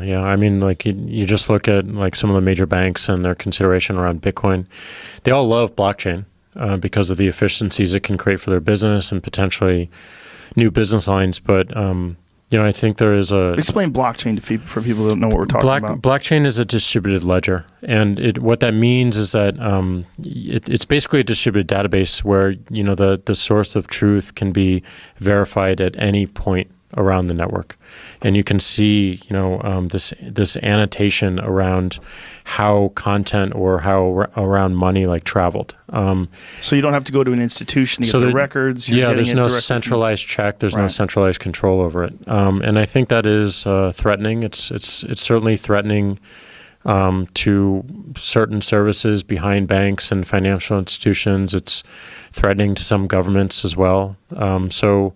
Yeah, I mean, like you just look at like some of the major banks and their consideration around Bitcoin. They all love blockchain because of the efficiencies it can create for their business and potentially new business lines. But I think there is a... Explain blockchain to people, for people who don't know what we're talking about. Blockchain is a distributed ledger. And what that means is that it's basically a distributed database where, the source of truth can be verified at any point around the network. And you can see, this annotation around how content or how around money like traveled. So you don't have to go to an institution to get the records. There's no centralized check. There's no centralized control over it. And I think that is threatening. It's certainly threatening to certain services behind banks and financial institutions. It's threatening to some governments as well. So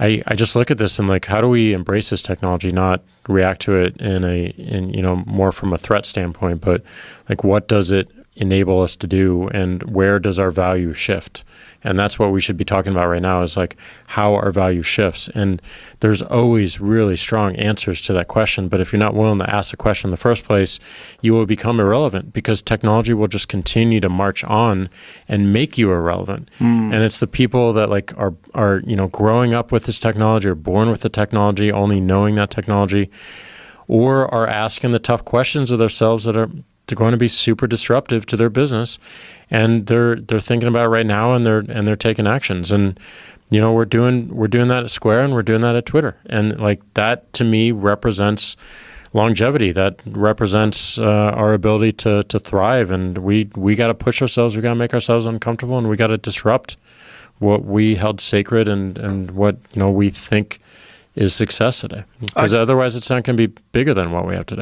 I just look at this and like, how do we embrace this technology, not react to it in more from a threat standpoint, but like, what does it enable us to do and where does our value shift? And that's what we should be talking about right now, is like how our value shifts. And there's always really strong answers to that question. But if you're not willing to ask the question in the first place, you will become irrelevant because technology will just continue to march on and make you irrelevant. And it's the people that like are growing up with this technology or born with the technology, only knowing that technology, or are asking the tough questions of themselves that they're going to be super disruptive to their business, and they're thinking about it right now, and they're taking actions. And we're doing that at Square, and we're doing that at Twitter, and like that to me represents longevity. That represents our ability to thrive. And we got to push ourselves. We got to make ourselves uncomfortable, and we got to disrupt what we held sacred and what we think is success today. Because otherwise, it's not going to be bigger than what we have today.